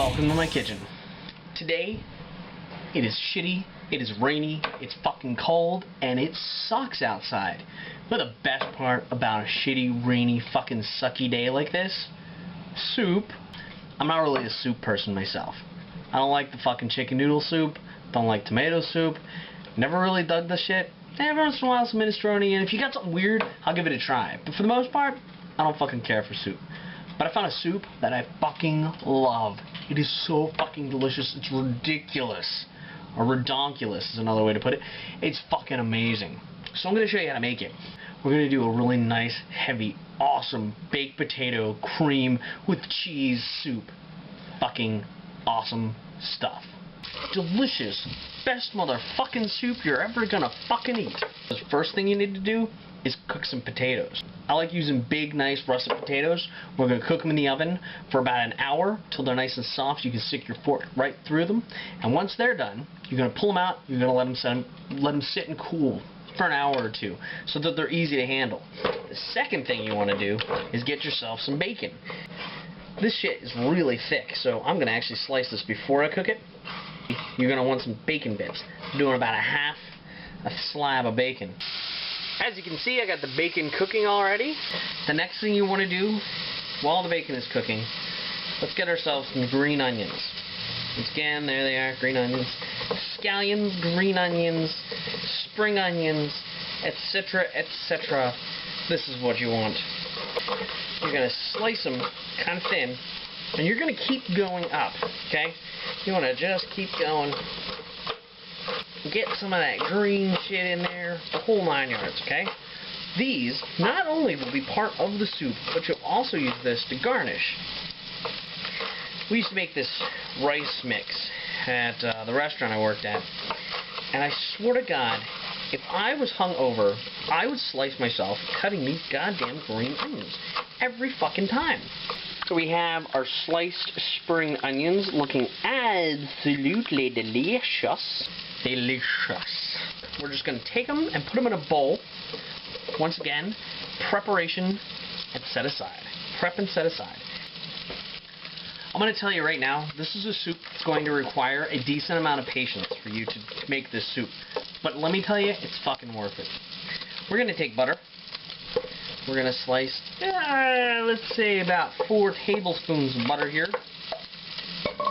Welcome to my kitchen. Today, it is shitty, it is rainy, it's fucking cold, and it sucks outside. But the best part about a shitty, rainy, fucking sucky day like this? Soup. I'm not really a soup person myself. I don't like the fucking chicken noodle soup, don't like tomato soup, never really dug the shit. Every once in a while some minestrone, and if you got something weird, I'll give it a try. But for the most part, I don't fucking care for soup. But I found a soup that I fucking love. It is so fucking delicious, it's ridiculous. Or redonkulous is another way to put it. It's fucking amazing. So I'm going to show you how to make it. We're going to do a really nice, heavy, awesome baked potato cream with cheese soup. Fucking awesome stuff. Delicious, best motherfucking soup you're ever gonna fucking eat. The first thing you need to do is cook some potatoes. I like using big, nice russet potatoes. We're gonna cook them in the oven for about an hour till they're nice and soft. You can stick your fork right through them. And once they're done, you're gonna pull them out. You're gonna let them sit and cool for an hour or two so that they're easy to handle. The second thing you want to do is get yourself some bacon. This shit is really thick, so I'm gonna actually slice this before I cook it. You're going to want some bacon bits. I'm doing about a slab of bacon. As you can see, I got the bacon cooking already. The next thing you want to do, while the bacon is cooking, let's get ourselves some green onions. Once again, there they are, green onions. Scallions, green onions, spring onions, etc., etc. This is what you want. You're going to slice them kind of thin, and you're going to keep going up, okay? You want to just keep going. Get some of that green shit in there, the whole 9 yards, okay? These not only will be part of the soup, but you'll also use this to garnish. We used to make this rice mix at the restaurant I worked at, and I swear to God, if I was hungover, I would slice myself cutting these goddamn green onions every fucking time. So we have our sliced spring onions looking absolutely delicious. Delicious. We're just going to take them and put them in a bowl. Once again, preparation and set aside. Prep and set aside. I'm going to tell you right now, this is a soup that's going to require a decent amount of patience for you to make this soup. But let me tell you, it's fucking worth it. We're going to take butter. We're going to slice, let's say about 4 tablespoons of butter here.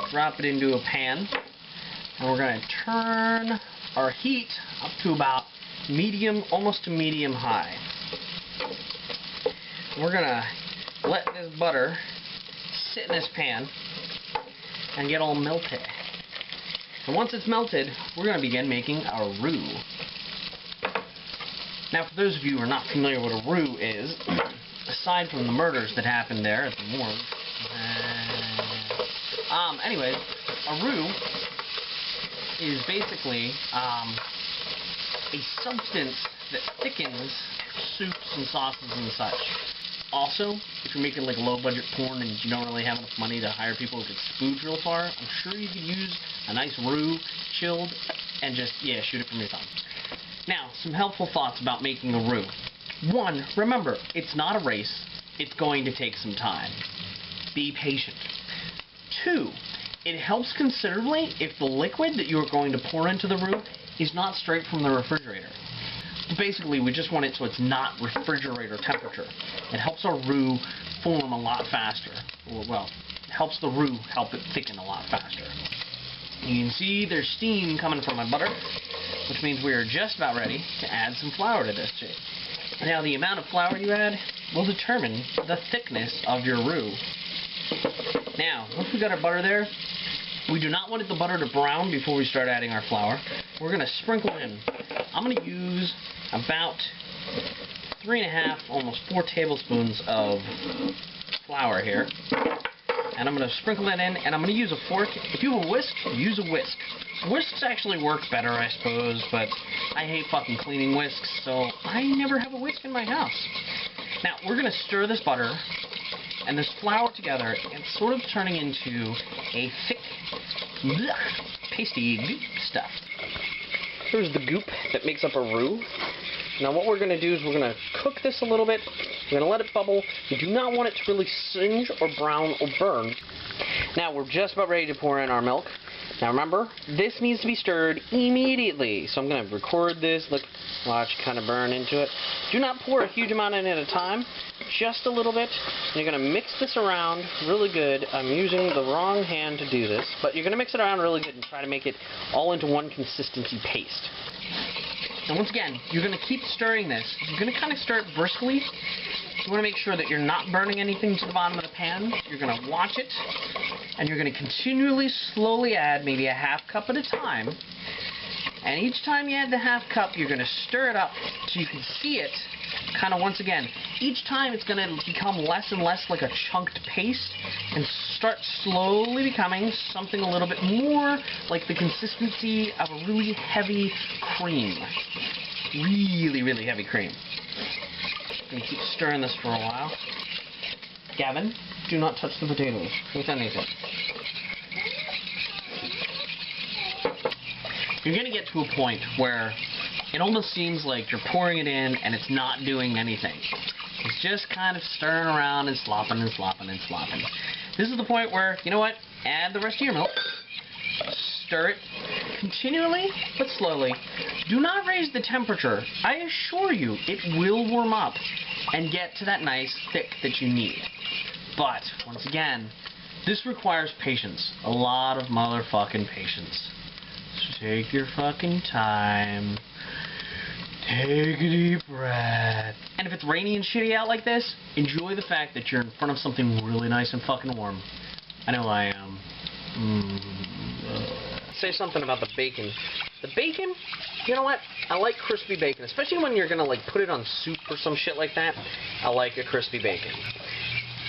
Drop it into a pan. And we're going to turn our heat up to about medium, almost to medium high. We're going to let this butter sit in this pan and get all melted. And once it's melted, we're going to begin making our roux. Now, for those of you who are not familiar with a roux is, aside from the murders that happened there at the morgue, anyways, a roux is basically a substance that thickens soups and sauces and such. Also, if you're making like low-budget porn and you don't really have enough money to hire people who could spooge real far, I'm sure you could use a nice roux, chilled, and just, yeah, shoot it from your thumb. Now, some helpful thoughts about making a roux. 1, remember, it's not a race. It's going to take some time. Be patient. 2, it helps considerably if the liquid that you are going to pour into the roux is not straight from the refrigerator. Basically, we just want it so it's not refrigerator temperature. It helps our roux form a lot faster. Well, it helps the roux help it thicken a lot faster. You can see there's steam coming from my butter, which means we are just about ready to add some flour to this shit. Now, the amount of flour you add will determine the thickness of your roux. Now, once we've got our butter there, we do not want the butter to brown before we start adding our flour. We're going to sprinkle in. I'm going to use about 3.5, almost 4 tablespoons of flour here. And I'm going to sprinkle that in, and I'm going to use a fork. If you have a whisk, use a whisk. Whisks actually work better, I suppose, but I hate fucking cleaning whisks, so I never have a whisk in my house. Now, we're going to stir this butter and this flour together, and it's sort of turning into a thick, pasty goop stuff. Here's the goop that makes up a roux. Now what we're going to do is we're going to cook this a little bit. We're going to let it bubble. We do not want it to really singe or brown or burn. Now we're just about ready to pour in our milk. Now remember, this needs to be stirred immediately. So I'm going to record this. Look, watch kind of burn into it. Do not pour a huge amount in at a time. Just a little bit. You're going to mix this around really good. I'm using the wrong hand to do this. But you're going to mix it around really good and try to make it all into one consistency paste. And once again, you're going to keep stirring this. You're going to kind of stir it briskly. You want to make sure that you're not burning anything to the bottom of the pan. You're going to watch it. And you're going to continually, slowly add maybe a half cup at a time. And each time you add the half cup, you're going to stir it up so you can see it kind of once again. Each time it's going to become less and less like a chunked paste and start slowly becoming something a little bit more like the consistency of a really heavy cream. Really, really heavy cream. I'm going to keep stirring this for a while. Gavin, do not touch the potatoes with anything. You're going to get to a point where it almost seems like you're pouring it in and it's not doing anything. It's just kind of stirring around and slopping and slopping and slopping. This is the point where, you know what, add the rest of your milk. Stir it continually but slowly. Do not raise the temperature. I assure you it will warm up and get to that nice thick that you need. But, once again, this requires patience. A lot of motherfucking patience. So take your fucking time. Take a deep breath. And if it's rainy and shitty out like this, enjoy the fact that you're in front of something really nice and fucking warm. I know I am. Say something about the bacon. The bacon, you know what? I like crispy bacon, especially when you're gonna like put it on soup or some shit like that. I like a crispy bacon.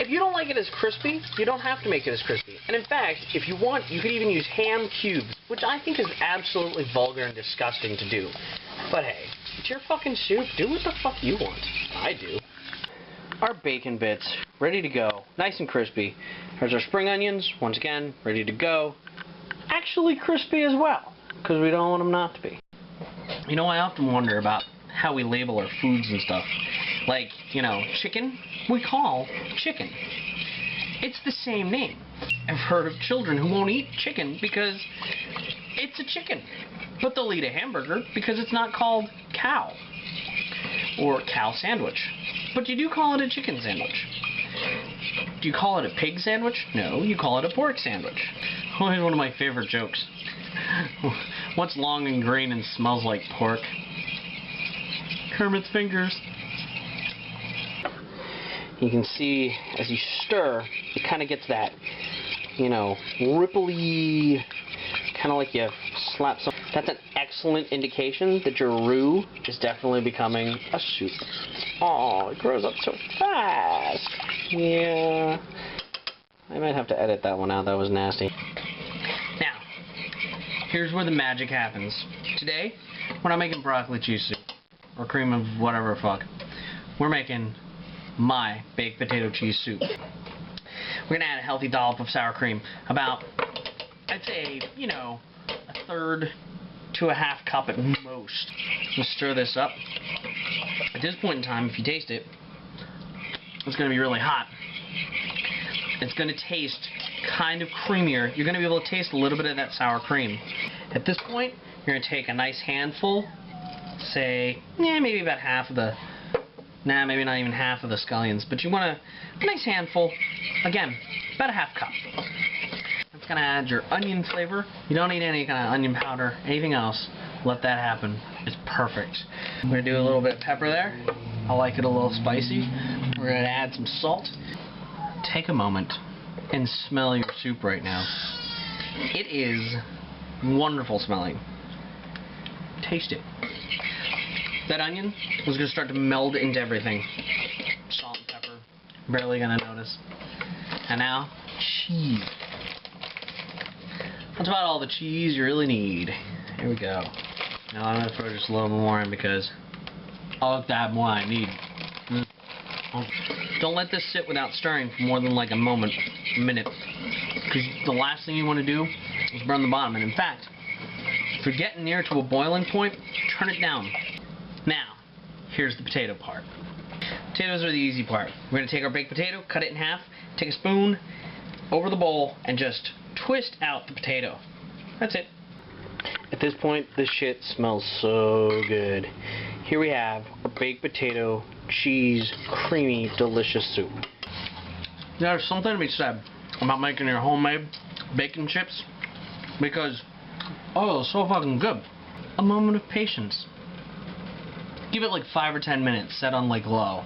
If you don't like it as crispy, you don't have to make it as crispy. And in fact, if you want, you could even use ham cubes, which I think is absolutely vulgar and disgusting to do. But hey, it's your fucking soup. Do what the fuck you want. I do. Our bacon bits, ready to go. Nice and crispy. Here's our spring onions, once again, ready to go. Actually crispy as well, because we don't want them not to be. You know, I often wonder about how we label our foods and stuff. Like, you know, chicken, we call chicken. It's the same name. I've heard of children who won't eat chicken because it's a chicken. But they'll eat a hamburger because it's not called cow. Or cow sandwich. But you do call it a chicken sandwich. Do you call it a pig sandwich? No, you call it a pork sandwich. Always one of my favorite jokes. What's long and green and smells like pork? Kermit's fingers. You can see as you stir, it kind of gets that, you know, ripply, kind of like you slap some. That's an excellent indication that your roux is definitely becoming a soup. Oh, it grows up so fast. Yeah. I might have to edit that one out. That was nasty. Now, here's where the magic happens. Today, we're not making broccoli cheese soup or cream of whatever fuck. We're making my baked potato cheese soup. We're going to add a healthy dollop of sour cream. About, I'd say, you know, a third to a half cup at most. We'll stir this up. At this point in time, if you taste it, it's going to be really hot. It's going to taste kind of creamier. You're going to be able to taste a little bit of that sour cream. At this point, you're going to take a nice handful, say, maybe about half of the, maybe not even half of the scallions, but you want a nice handful, again, about a half cup. That's going to add your onion flavor. You don't need any kind of onion powder, anything else. Let that happen. It's perfect. I'm going to do a little bit of pepper there. I like it a little spicy. We're going to add some salt. Take a moment and smell your soup right now. It is wonderful smelling. Taste it. That onion is going to start to meld into everything. Salt and pepper. Barely going to notice. And now, cheese. That's about all the cheese you really need. Here we go. Now I'm going to throw just a little more in because I'll have to have more I need. Don't let this sit without stirring for more than like a minute. Because the last thing you want to do is burn the bottom. And in fact, if you're getting near to a boiling point, turn it down. Now, here's the potato part. Potatoes are the easy part. We're going to take our baked potato, cut it in half, take a spoon, over the bowl and just twist out the potato. That's it. At this point, this shit smells so good. Here we have our baked potato, cheese, creamy, delicious soup. There's something to be said about making your homemade bacon chips because, oh, it's so fucking good. A moment of patience. Give it like 5 or 10 minutes, set on like low.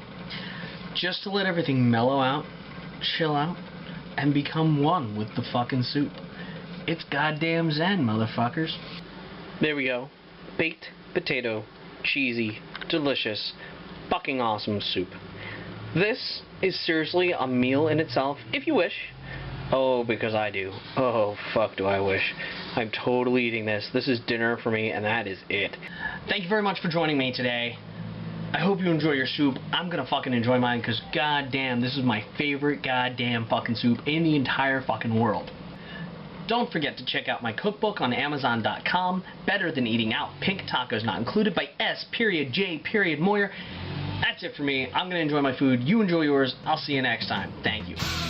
Just to let everything mellow out, chill out, and become one with the fucking soup. It's goddamn zen, motherfuckers. There we go. Baked potato, cheesy, delicious, fucking awesome soup. This is seriously a meal in itself, if you wish. Oh, because I do. Oh, fuck do I wish. I'm totally eating this. This is dinner for me, and that is it. Thank you very much for joining me today. I hope you enjoy your soup. I'm gonna fucking enjoy mine, because goddamn, this is my favorite goddamn fucking soup in the entire fucking world. Don't forget to check out my cookbook on Amazon.com, Better Than Eating Out, Pink Tacos Not Included by S.J. Moyer. That's it for me. I'm gonna enjoy my food. You enjoy yours. I'll see you next time. Thank you.